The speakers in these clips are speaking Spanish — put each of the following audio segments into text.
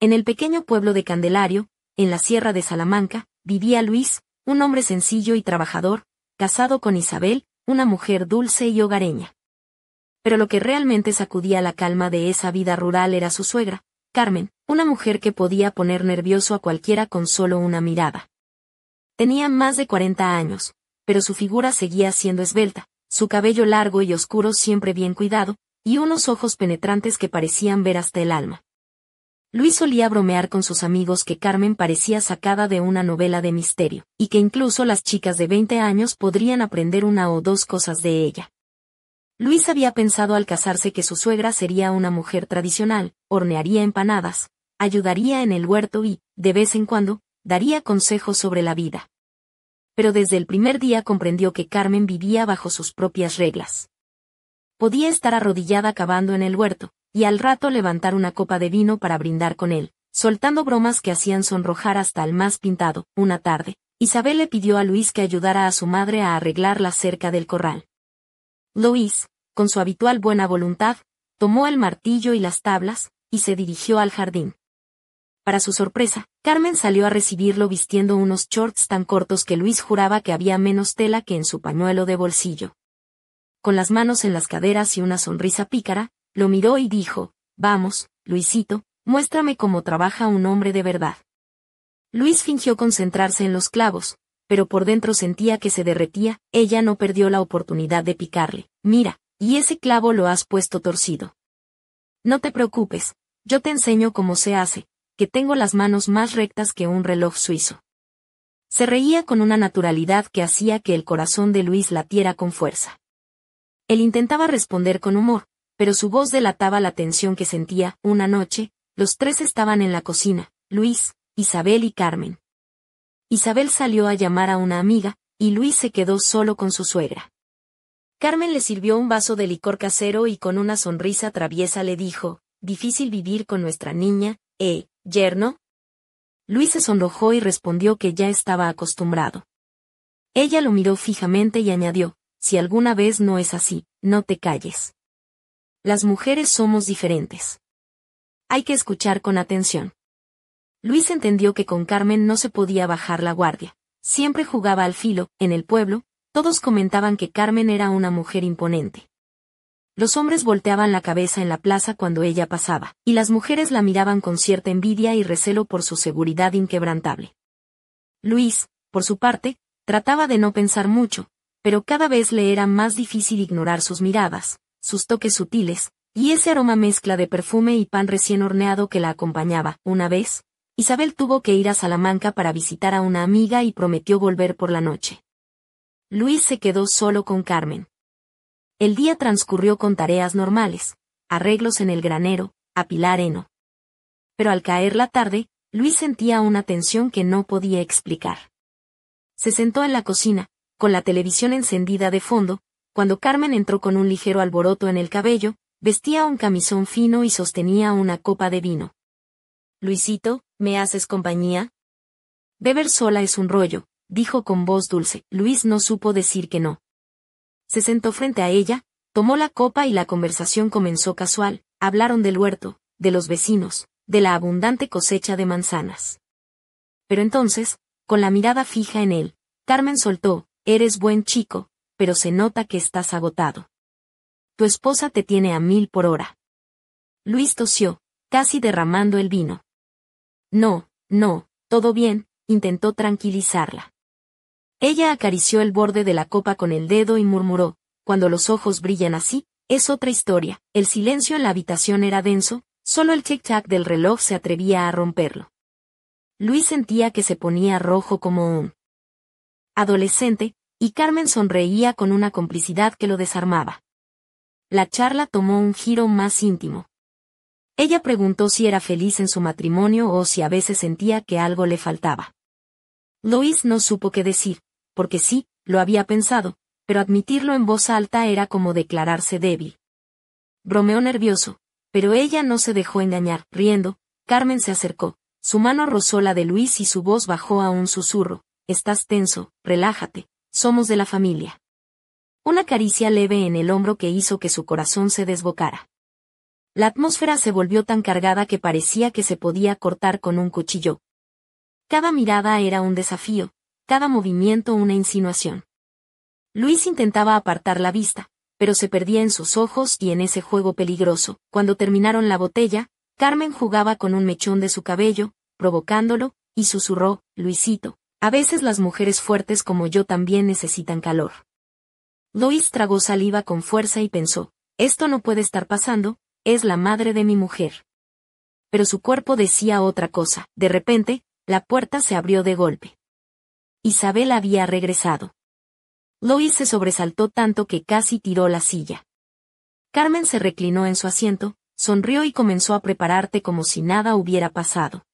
En el pequeño pueblo de Candelario, en la Sierra de Salamanca, vivía Luis, un hombre sencillo y trabajador, casado con Isabel, una mujer dulce y hogareña. Pero lo que realmente sacudía la calma de esa vida rural era su suegra, Carmen, una mujer que podía poner nervioso a cualquiera con solo una mirada. Tenía más de 40 años, pero su figura seguía siendo esbelta, su cabello largo y oscuro siempre bien cuidado, y unos ojos penetrantes que parecían ver hasta el alma. Luis solía bromear con sus amigos que Carmen parecía sacada de una novela de misterio, y que incluso las chicas de 20 años podrían aprender una o dos cosas de ella. Luis había pensado al casarse que su suegra sería una mujer tradicional, hornearía empanadas, ayudaría en el huerto y, de vez en cuando, daría consejos sobre la vida. Pero desde el primer día comprendió que Carmen vivía bajo sus propias reglas. Podía estar arrodillada cavando en el huerto, y al rato levantar una copa de vino para brindar con él, soltando bromas que hacían sonrojar hasta al más pintado. Una tarde, Isabel le pidió a Luis que ayudara a su madre a arreglar la cerca del corral. Luis, con su habitual buena voluntad, tomó el martillo y las tablas, y se dirigió al jardín. Para su sorpresa, Carmen salió a recibirlo vistiendo unos shorts tan cortos que Luis juraba que había menos tela que en su pañuelo de bolsillo. Con las manos en las caderas y una sonrisa pícara, lo miró y dijo: «Vamos, Luisito, muéstrame cómo trabaja un hombre de verdad». Luis fingió concentrarse en los clavos, pero por dentro sentía que se derretía. Ella no perdió la oportunidad de picarle: «Mira, y ese clavo lo has puesto torcido». «No te preocupes, yo te enseño cómo se hace, que tengo las manos más rectas que un reloj suizo». Se reía con una naturalidad que hacía que el corazón de Luis latiera con fuerza. Él intentaba responder con humor, pero su voz delataba la tensión que sentía. Una noche, los tres estaban en la cocina, Luis, Isabel y Carmen. Isabel salió a llamar a una amiga, y Luis se quedó solo con su suegra. Carmen le sirvió un vaso de licor casero y con una sonrisa traviesa le dijo: «Difícil vivir con nuestra niña, yerno». Luis se sonrojó y respondió que ya estaba acostumbrado. Ella lo miró fijamente y añadió: «Si alguna vez no es así, no te calles. Las mujeres somos diferentes. Hay que escuchar con atención». Luis entendió que con Carmen no se podía bajar la guardia. Siempre jugaba al filo. En el pueblo, todos comentaban que Carmen era una mujer imponente. Los hombres volteaban la cabeza en la plaza cuando ella pasaba, y las mujeres la miraban con cierta envidia y recelo por su seguridad inquebrantable. Luis, por su parte, trataba de no pensar mucho, pero cada vez le era más difícil ignorar sus miradas, sus toques sutiles, y ese aroma mezcla de perfume y pan recién horneado que la acompañaba. Una vez, Isabel tuvo que ir a Salamanca para visitar a una amiga y prometió volver por la noche. Luis se quedó solo con Carmen. El día transcurrió con tareas normales, arreglos en el granero, apilar heno. Pero al caer la tarde, Luis sentía una tensión que no podía explicar. Se sentó en la cocina, con la televisión encendida de fondo, cuando Carmen entró con un ligero alboroto en el cabello, vestía un camisón fino y sostenía una copa de vino. «Luisito, ¿me haces compañía?» «Beber sola es un rollo», dijo con voz dulce. Luis no supo decir que no. Se sentó frente a ella, tomó la copa y la conversación comenzó casual. Hablaron del huerto, de los vecinos, de la abundante cosecha de manzanas. Pero entonces, con la mirada fija en él, Carmen soltó: «Eres buen chico, pero se nota que estás agotado. Tu esposa te tiene a 1000 por hora». Luis tosió, casi derramando el vino. «No, todo bien», intentó tranquilizarla. Ella acarició el borde de la copa con el dedo y murmuró: «Cuando los ojos brillan así, es otra historia». El silencio en la habitación era denso, solo el tic-tac del reloj se atrevía a romperlo. Luis sentía que se ponía rojo como un adolescente, y Carmen sonreía con una complicidad que lo desarmaba. La charla tomó un giro más íntimo. Ella preguntó si era feliz en su matrimonio o si a veces sentía que algo le faltaba. Luis no supo qué decir, porque sí, lo había pensado, pero admitirlo en voz alta era como declararse débil. Bromeó nervioso, pero ella no se dejó engañar. Riendo, Carmen se acercó, su mano rozó la de Luis y su voz bajó a un susurro: «Estás tenso, relájate, somos de la familia». Una caricia leve en el hombro que hizo que su corazón se desbocara. La atmósfera se volvió tan cargada que parecía que se podía cortar con un cuchillo. Cada mirada era un desafío, cada movimiento una insinuación. Luis intentaba apartar la vista, pero se perdía en sus ojos y en ese juego peligroso. Cuando terminaron la botella, Carmen jugaba con un mechón de su cabello, provocándolo, y susurró: Luisito, a veces las mujeres fuertes como yo también necesitan calor. Luis tragó saliva con fuerza y pensó: esto no puede estar pasando, es la madre de mi mujer. Pero su cuerpo decía otra cosa. De repente, la puerta se abrió de golpe. Isabel había regresado. Luis se sobresaltó tanto que casi tiró la silla. Carmen se reclinó en su asiento, sonrió y comenzó a preparar té como si nada hubiera pasado.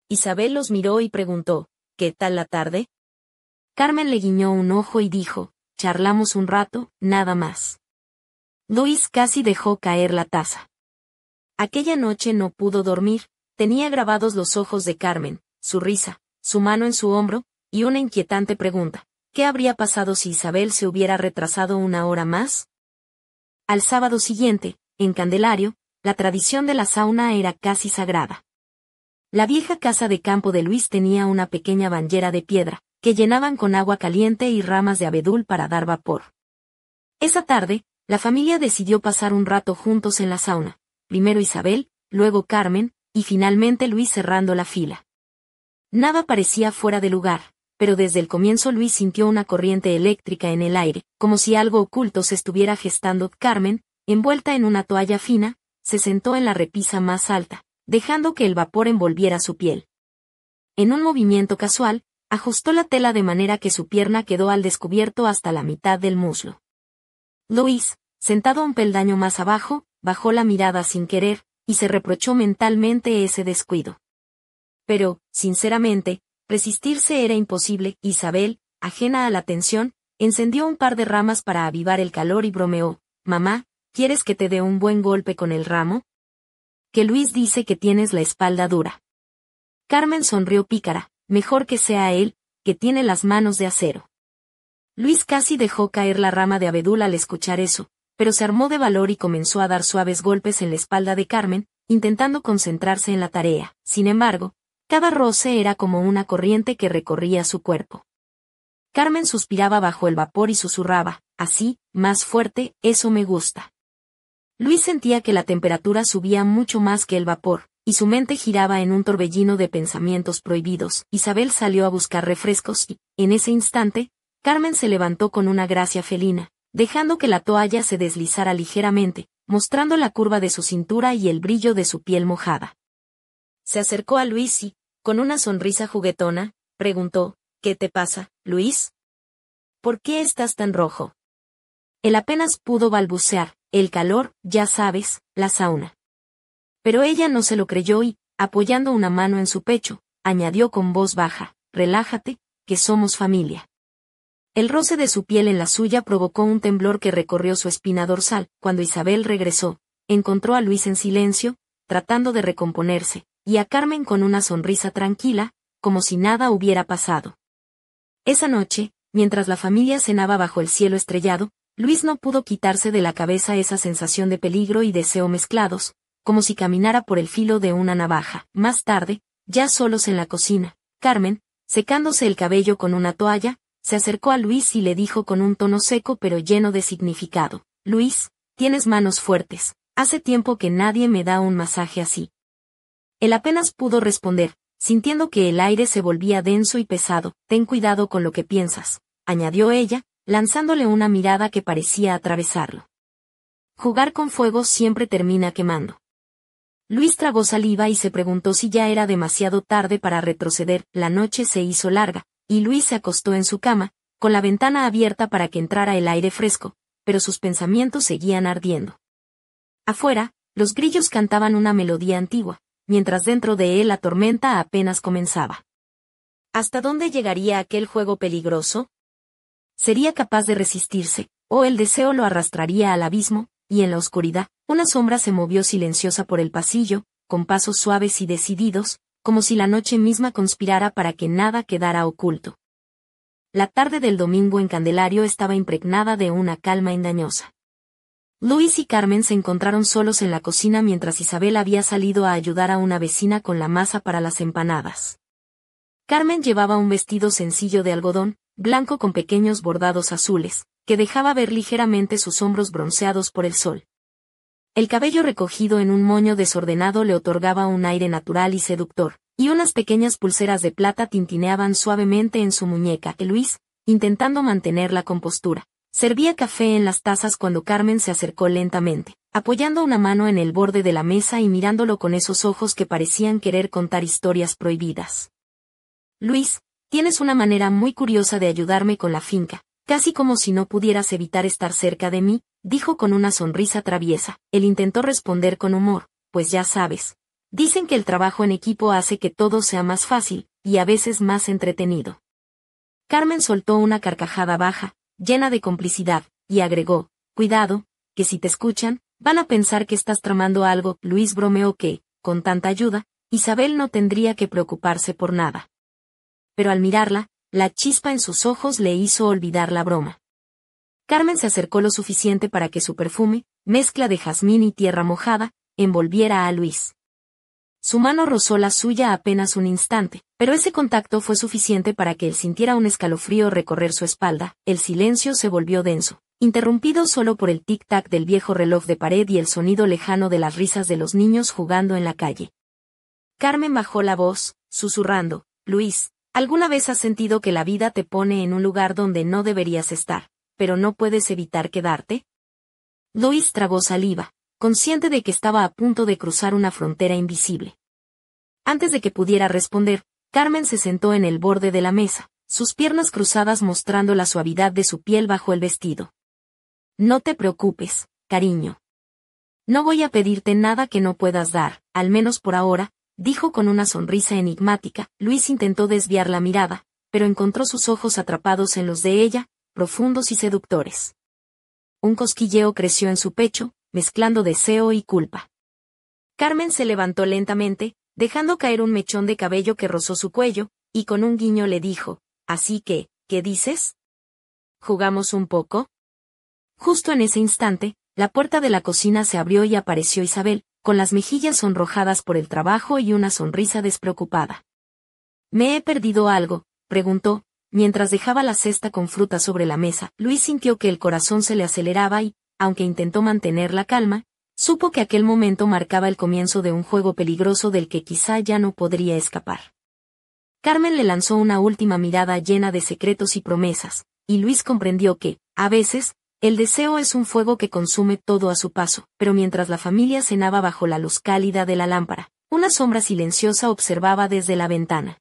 Isabel los miró y preguntó: ¿qué tal la tarde? Carmen le guiñó un ojo y dijo: charlamos un rato, nada más. Luis casi dejó caer la taza. Aquella noche no pudo dormir, tenía grabados los ojos de Carmen, su risa, su mano en su hombro, y una inquietante pregunta: ¿qué habría pasado si Isabel se hubiera retrasado una hora más? Al sábado siguiente, en Candelario, la tradición de la sauna era casi sagrada. La vieja casa de campo de Luis tenía una pequeña bañera de piedra, que llenaban con agua caliente y ramas de abedul para dar vapor. Esa tarde, la familia decidió pasar un rato juntos en la sauna, primero Isabel, luego Carmen, y finalmente Luis cerrando la fila. Nada parecía fuera de lugar, pero desde el comienzo Luis sintió una corriente eléctrica en el aire, como si algo oculto se estuviera gestando. Carmen, envuelta en una toalla fina, se sentó en la repisa más alta, dejando que el vapor envolviera su piel. En un movimiento casual, ajustó la tela de manera que su pierna quedó al descubierto hasta la mitad del muslo. Luis, sentado un peldaño más abajo, bajó la mirada sin querer, y se reprochó mentalmente ese descuido. Pero, sinceramente, resistirse era imposible. Isabel, ajena a la tensión, encendió un par de ramas para avivar el calor y bromeó: mamá, ¿quieres que te dé un buen golpe con el ramo? Que Luis dice que tienes la espalda dura. Carmen sonrió pícara: mejor que sea él, que tiene las manos de acero. Luis casi dejó caer la rama de abedul al escuchar eso, pero se armó de valor y comenzó a dar suaves golpes en la espalda de Carmen, intentando concentrarse en la tarea. Sin embargo, cada roce era como una corriente que recorría su cuerpo. Carmen suspiraba bajo el vapor y susurraba: así, más fuerte, eso me gusta. Luis sentía que la temperatura subía mucho más que el vapor, y su mente giraba en un torbellino de pensamientos prohibidos. Isabel salió a buscar refrescos y, en ese instante, Carmen se levantó con una gracia felina, dejando que la toalla se deslizara ligeramente, mostrando la curva de su cintura y el brillo de su piel mojada. Se acercó a Luis y, con una sonrisa juguetona, preguntó: ¿qué te pasa, Luis? ¿Por qué estás tan rojo? Él apenas pudo balbucear: el calor, ya sabes, la sauna. Pero ella no se lo creyó y, apoyando una mano en su pecho, añadió con voz baja: relájate, que somos familia. El roce de su piel en la suya provocó un temblor que recorrió su espina dorsal. Cuando Isabel regresó, encontró a Luis en silencio, tratando de recomponerse, y a Carmen con una sonrisa tranquila, como si nada hubiera pasado. Esa noche, mientras la familia cenaba bajo el cielo estrellado, Luis no pudo quitarse de la cabeza esa sensación de peligro y deseo mezclados, como si caminara por el filo de una navaja. Más tarde, ya solos en la cocina, Carmen, secándose el cabello con una toalla, se acercó a Luis y le dijo con un tono seco pero lleno de significado: Luis, tienes manos fuertes, hace tiempo que nadie me da un masaje así. Él apenas pudo responder, sintiendo que el aire se volvía denso y pesado. Ten cuidado con lo que piensas, añadió ella, lanzándole una mirada que parecía atravesarlo. Jugar con fuego siempre termina quemando. Luis tragó saliva y se preguntó si ya era demasiado tarde para retroceder. La noche se hizo larga, y Luis se acostó en su cama, con la ventana abierta para que entrara el aire fresco, pero sus pensamientos seguían ardiendo. Afuera, los grillos cantaban una melodía antigua, mientras dentro de él la tormenta apenas comenzaba. ¿Hasta dónde llegaría aquel juego peligroso? ¿Sería capaz de resistirse, o el deseo lo arrastraría al abismo? Y en la oscuridad, una sombra se movió silenciosa por el pasillo, con pasos suaves y decididos, como si la noche misma conspirara para que nada quedara oculto. La tarde del domingo en Candelario estaba impregnada de una calma engañosa. Luis y Carmen se encontraron solos en la cocina mientras Isabel había salido a ayudar a una vecina con la masa para las empanadas. Carmen llevaba un vestido sencillo de algodón, blanco con pequeños bordados azules, que dejaba ver ligeramente sus hombros bronceados por el sol. El cabello recogido en un moño desordenado le otorgaba un aire natural y seductor, y unas pequeñas pulseras de plata tintineaban suavemente en su muñeca. Luis, intentando mantener la compostura, servía café en las tazas cuando Carmen se acercó lentamente, apoyando una mano en el borde de la mesa y mirándolo con esos ojos que parecían querer contar historias prohibidas. Luis, tienes una manera muy curiosa de ayudarme con la finca, casi como si no pudieras evitar estar cerca de mí, dijo con una sonrisa traviesa. Él intentó responder con humor, pues ya sabes. Dicen que el trabajo en equipo hace que todo sea más fácil, y a veces más entretenido. Carmen soltó una carcajada baja, llena de complicidad, y agregó, cuidado, que si te escuchan, van a pensar que estás tramando algo. Luis bromeó que, con tanta ayuda, Isabel no tendría que preocuparse por nada. Pero al mirarla, la chispa en sus ojos le hizo olvidar la broma. Carmen se acercó lo suficiente para que su perfume, mezcla de jazmín y tierra mojada, envolviera a Luis. Su mano rozó la suya apenas un instante, pero ese contacto fue suficiente para que él sintiera un escalofrío recorrer su espalda. El silencio se volvió denso, interrumpido solo por el tic-tac del viejo reloj de pared y el sonido lejano de las risas de los niños jugando en la calle. Carmen bajó la voz, susurrando, Luis, ¿alguna vez has sentido que la vida te pone en un lugar donde no deberías estar, pero no puedes evitar quedarte? Luis tragó saliva, consciente de que estaba a punto de cruzar una frontera invisible. Antes de que pudiera responder, Carmen se sentó en el borde de la mesa, sus piernas cruzadas mostrando la suavidad de su piel bajo el vestido. No te preocupes, cariño. No voy a pedirte nada que no puedas dar, al menos por ahora, dijo con una sonrisa enigmática. Luis intentó desviar la mirada, pero encontró sus ojos atrapados en los de ella, profundos y seductores. Un cosquilleo creció en su pecho, mezclando deseo y culpa. Carmen se levantó lentamente, dejando caer un mechón de cabello que rozó su cuello, y con un guiño le dijo, «Así que, ¿qué dices? ¿Jugamos un poco?» Justo en ese instante, la puerta de la cocina se abrió y apareció Isabel, con las mejillas sonrojadas por el trabajo y una sonrisa despreocupada. «¿Me he perdido algo?», preguntó, mientras dejaba la cesta con fruta sobre la mesa. Luis sintió que el corazón se le aceleraba y, aunque intentó mantener la calma, supo que aquel momento marcaba el comienzo de un juego peligroso del que quizá ya no podría escapar. Carmen le lanzó una última mirada llena de secretos y promesas, y Luis comprendió que, a veces, el deseo es un fuego que consume todo a su paso. Pero mientras la familia cenaba bajo la luz cálida de la lámpara, una sombra silenciosa observaba desde la ventana.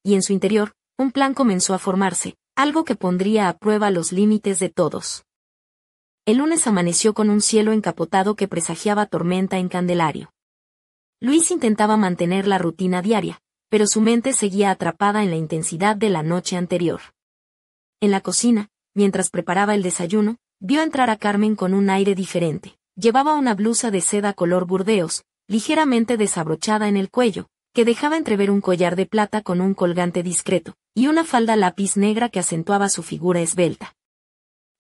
Y en su interior, un plan comenzó a formarse, algo que pondría a prueba los límites de todos. El lunes amaneció con un cielo encapotado que presagiaba tormenta en Candelario. Luis intentaba mantener la rutina diaria, pero su mente seguía atrapada en la intensidad de la noche anterior. En la cocina, mientras preparaba el desayuno, vio entrar a Carmen con un aire diferente. Llevaba una blusa de seda color burdeos, ligeramente desabrochada en el cuello, que dejaba entrever un collar de plata con un colgante discreto, y una falda lápiz negra que acentuaba su figura esbelta.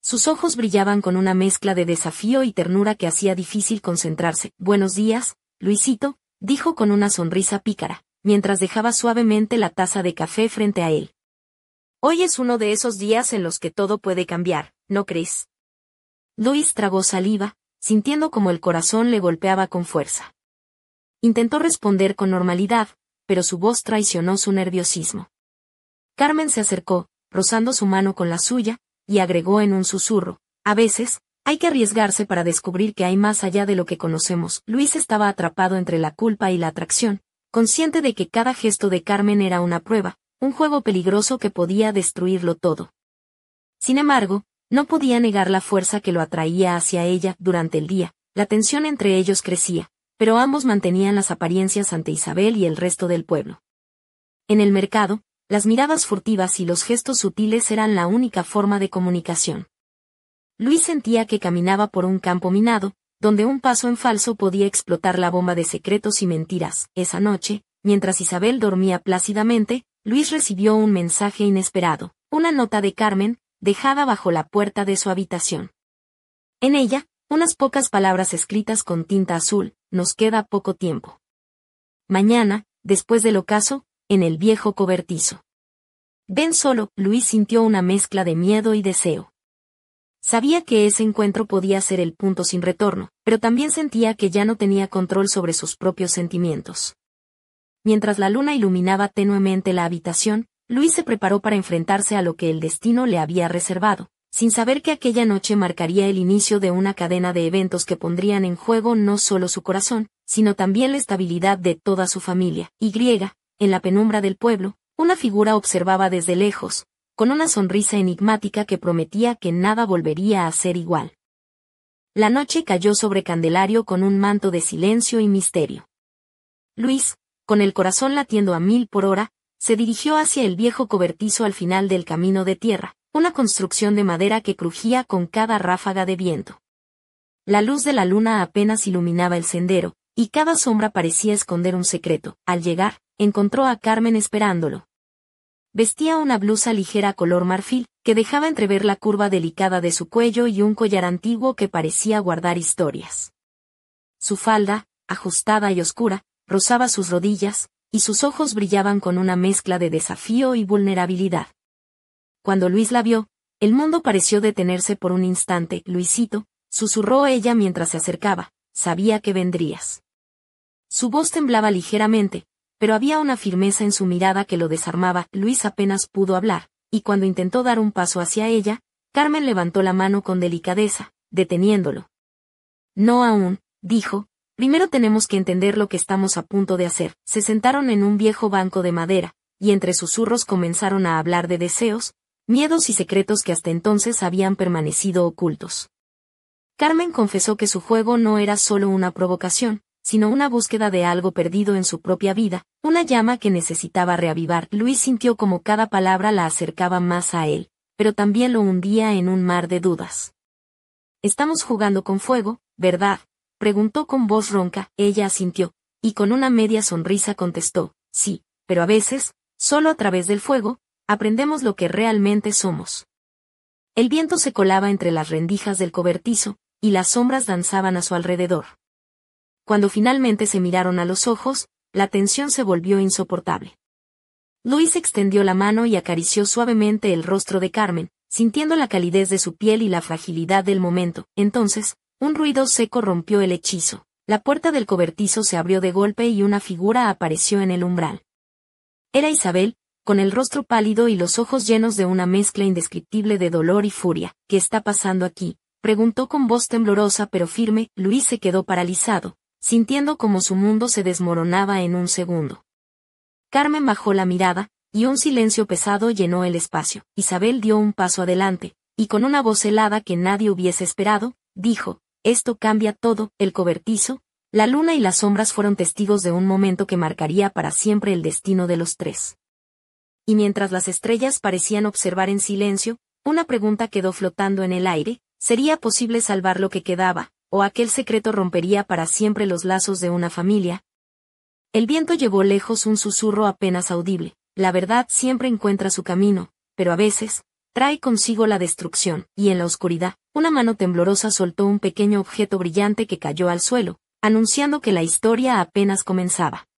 Sus ojos brillaban con una mezcla de desafío y ternura que hacía difícil concentrarse. «Buenos días, Luisito», dijo con una sonrisa pícara, mientras dejaba suavemente la taza de café frente a él. «Hoy es uno de esos días en los que todo puede cambiar, ¿no crees?» Luis tragó saliva, sintiendo como el corazón le golpeaba con fuerza. Intentó responder con normalidad, pero su voz traicionó su nerviosismo. Carmen se acercó, rozando su mano con la suya, y agregó en un susurro, «A veces, hay que arriesgarse para descubrir que hay más allá de lo que conocemos». Luis estaba atrapado entre la culpa y la atracción, consciente de que cada gesto de Carmen era una prueba, un juego peligroso que podía destruirlo todo. Sin embargo, no podía negar la fuerza que lo atraía hacia ella. Durante el día, la tensión entre ellos crecía, pero ambos mantenían las apariencias ante Isabel y el resto del pueblo. En el mercado, las miradas furtivas y los gestos sutiles eran la única forma de comunicación. Luis sentía que caminaba por un campo minado, donde un paso en falso podía explotar la bomba de secretos y mentiras. Esa noche, mientras Isabel dormía plácidamente, Luis recibió un mensaje inesperado, una nota de Carmen, dejada bajo la puerta de su habitación. En ella, unas pocas palabras escritas con tinta azul, nos queda poco tiempo. Mañana, después del ocaso, en el viejo cobertizo. Ven solo, Luis sintió una mezcla de miedo y deseo. Sabía que ese encuentro podía ser el punto sin retorno, pero también sentía que ya no tenía control sobre sus propios sentimientos. Mientras la luna iluminaba tenuemente la habitación, Luis se preparó para enfrentarse a lo que el destino le había reservado, sin saber que aquella noche marcaría el inicio de una cadena de eventos que pondrían en juego no solo su corazón, sino también la estabilidad de toda su familia. En la penumbra del pueblo, una figura observaba desde lejos, con una sonrisa enigmática que prometía que nada volvería a ser igual. La noche cayó sobre Candelario con un manto de silencio y misterio. Luis, con el corazón latiendo a 1000 por hora, se dirigió hacia el viejo cobertizo al final del camino de tierra, una construcción de madera que crujía con cada ráfaga de viento. La luz de la luna apenas iluminaba el sendero, y cada sombra parecía esconder un secreto. Al llegar, encontró a Carmen esperándolo. Vestía una blusa ligera color marfil, que dejaba entrever la curva delicada de su cuello y un collar antiguo que parecía guardar historias. Su falda, ajustada y oscura, rozaba sus rodillas, y sus ojos brillaban con una mezcla de desafío y vulnerabilidad. Cuando Luis la vio, el mundo pareció detenerse por un instante. Luisito, susurró ella mientras se acercaba, sabía que vendrías. Su voz temblaba ligeramente, pero había una firmeza en su mirada que lo desarmaba. Luis apenas pudo hablar, y cuando intentó dar un paso hacia ella, Carmen levantó la mano con delicadeza, deteniéndolo. No aún, dijo, primero tenemos que entender lo que estamos a punto de hacer. Se sentaron en un viejo banco de madera, y entre susurros comenzaron a hablar de deseos, miedos y secretos que hasta entonces habían permanecido ocultos. Carmen confesó que su juego no era solo una provocación, sino una búsqueda de algo perdido en su propia vida, una llama que necesitaba reavivar. Luis sintió como cada palabra la acercaba más a él, pero también lo hundía en un mar de dudas. «Estamos jugando con fuego, ¿verdad?», preguntó con voz ronca. Ella asintió, y con una media sonrisa contestó, «Sí, pero a veces, solo a través del fuego, aprendemos lo que realmente somos». El viento se colaba entre las rendijas del cobertizo, y las sombras danzaban a su alrededor. Cuando finalmente se miraron a los ojos, la tensión se volvió insoportable. Luis extendió la mano y acarició suavemente el rostro de Carmen, sintiendo la calidez de su piel y la fragilidad del momento. Entonces, un ruido seco rompió el hechizo. La puerta del cobertizo se abrió de golpe y una figura apareció en el umbral. Era Isabel, con el rostro pálido y los ojos llenos de una mezcla indescriptible de dolor y furia. «¿Qué está pasando aquí?», preguntó con voz temblorosa pero firme. Luis se quedó paralizado, sintiendo como su mundo se desmoronaba en un segundo. Carmen bajó la mirada, y un silencio pesado llenó el espacio. Isabel dio un paso adelante, y con una voz helada que nadie hubiese esperado, dijo, «Esto cambia todo». El cobertizo, la luna y las sombras fueron testigos de un momento que marcaría para siempre el destino de los tres. Y mientras las estrellas parecían observar en silencio, una pregunta quedó flotando en el aire: ¿sería posible salvar lo que quedaba, o aquel secreto rompería para siempre los lazos de una familia? El viento llevó lejos un susurro apenas audible: la verdad siempre encuentra su camino, pero a veces, trae consigo la destrucción. Y en la oscuridad, una mano temblorosa soltó un pequeño objeto brillante que cayó al suelo, anunciando que la historia apenas comenzaba.